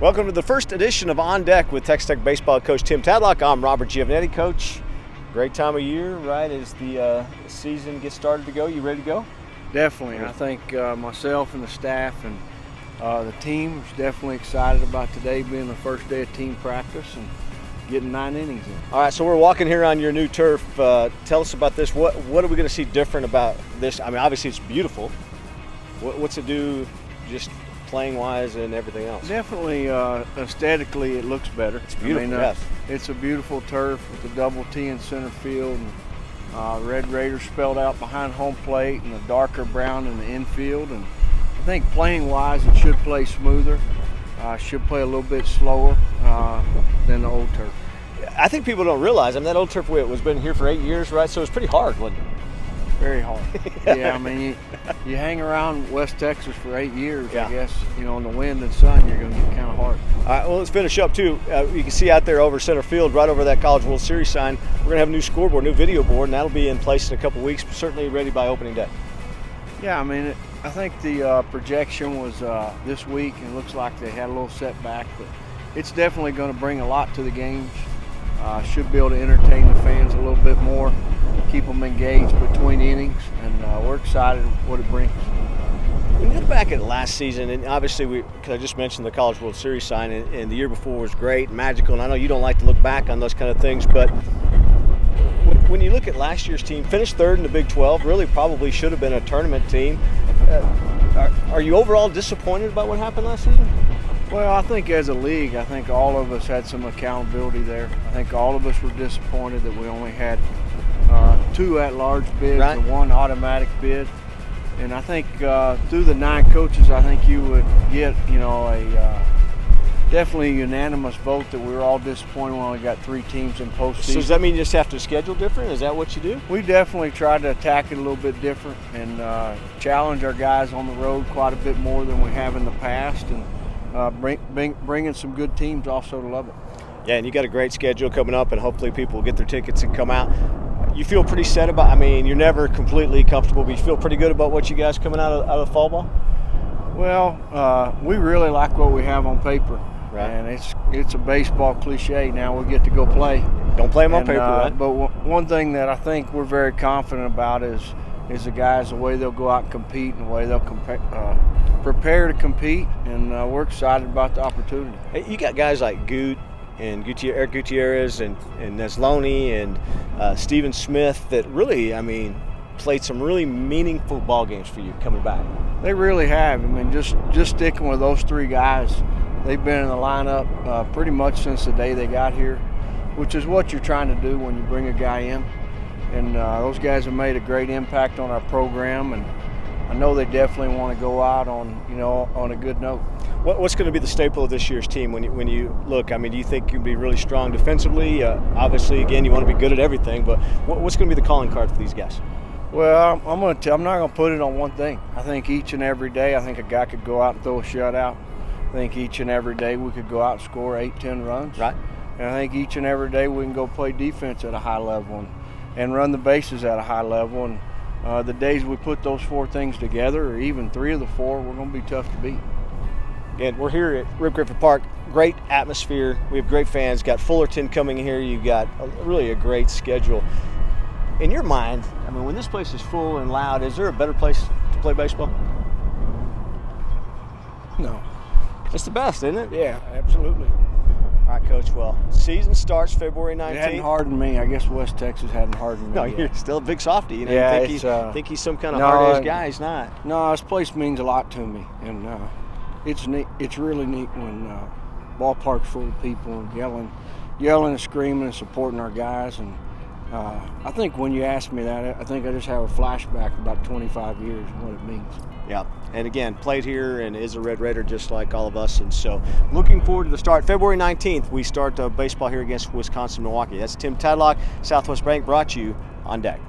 Welcome to the first edition of On Deck with Texas Tech baseball coach Tim Tadlock. I'm Robert Giovannetti. Coach, great time of year, right, as the season gets started to go. You ready to go? Definitely. I think myself and the staff and the team is definitely excited about today being the first day of team practice and getting 9 innings in. All right, so we're walking here on your new turf. Tell us about this. What are we going to see different about this? I mean, obviously it's beautiful. What's it do just playing-wise and everything else? Definitely, aesthetically, it looks better. It's beautiful, yes. It's a beautiful turf with a double T in center field, and Red Raiders spelled out behind home plate, and a darker brown in the infield. And I think playing-wise, it should play smoother. Should play a little bit slower than the old turf. I think people don't realize, I mean, that old turf was been here for 8 years, right? So it's pretty hard, wasn't it? Very hard. Yeah, I mean, you hang around West Texas for 8 years, yeah. I guess, in the wind and sun, you're going to get kind of hard. All right, well, let's finish up, too. You can see out there over center field, right over that College World Series sign, we're going to have a new scoreboard, new video board, and that'll be in place in a couple weeks, certainly ready by opening day. Yeah, I mean, I think the projection was this week, and it looks like they had a little setback, but it's definitely going to bring a lot to the games. Should be able to entertain the fans a little bit more, keep them engaged between innings, and we're excited what it brings. When you look back at last season, and obviously because I just mentioned the College World Series sign, and the year before was great, magical, and I know you don't like to look back on those kind of things, but when you look at last year's team, finished third in the Big 12, really probably should have been a tournament team. Are you overall disappointed about what happened last season? Well, I think as a league, I think all of us had some accountability there. I think all of us were disappointed that we only had 2 at-large bids, right, and 1 automatic bid. And I think through the 9 coaches, I think you would get, a definitely a unanimous vote that we were all disappointed we only got 3 teams in postseason. So does that mean you just have to schedule different? Is that what you do? We definitely tried to attack it a little bit different and challenge our guys on the road quite a bit more than we have in the past, and bringing some good teams also to love it. Yeah, and you got a great schedule coming up, and hopefully people will get their tickets and come out. You feel pretty set about, I mean, you're never completely comfortable, but you feel pretty good about what you guys coming out of fall ball? Well, we really like what we have on paper. Right. And it's a baseball cliche. Now we get to go play. Don't play them on paper, right? But one thing that I think we're very confident about is the guys, the way they'll go out and compete, and the way they'll prepare to compete, and we're excited about the opportunity. Hey, you got guys like Eric Gutierrez and Nesloni and Steven Smith that really, I mean, played some really meaningful ball games for you coming back. They really have. I mean, just sticking with those 3 guys, they've been in the lineup pretty much since the day they got here, which is what you're trying to do when you bring a guy in. And those guys have made a great impact on our program, and I know they definitely want to go out on a good note. What's going to be the staple of this year's team when you look? I mean, do you think you'll be really strong defensively? Obviously, again, you want to be good at everything, but what's going to be the calling card for these guys? Well, I'm not going to put it on one thing. I think each and every day, I think a guy could go out and throw a shutout. I think each and every day we could go out and score 8-10 runs. Right. And I think each and every day we can go play defense at a high level and run the bases at a high level. And the days we put those 4 things together, or even 3 of the 4, we're going to be tough to beat. Again, we're here at Rip Griffith Park. Great atmosphere. We have great fans. Got Fullerton coming here. You've got really a great schedule. In your mind, I mean, when this place is full and loud, is there a better place to play baseball? No. It's the best, isn't it? Yeah, absolutely. All right, Coach. Well, season starts February 19th. It hadn't hardened me. I guess West Texas hadn't hardened me. No, yet. You're still a big softy. Yeah, you think he's some kind of hard-nosed guy. He's not. No, this place means a lot to me, and it's neat. It's really neat when ballpark's full of people and yelling and screaming and supporting our guys. And I think when you ask me that, I think I just have a flashback about 25 years and what it means. Yeah, and again, played here and is a Red Raider just like all of us. And so looking forward to the start. February 19th, we start baseball here against Wisconsin-Milwaukee. That's Tim Tadlock, Southwest Bank, brought to you on deck.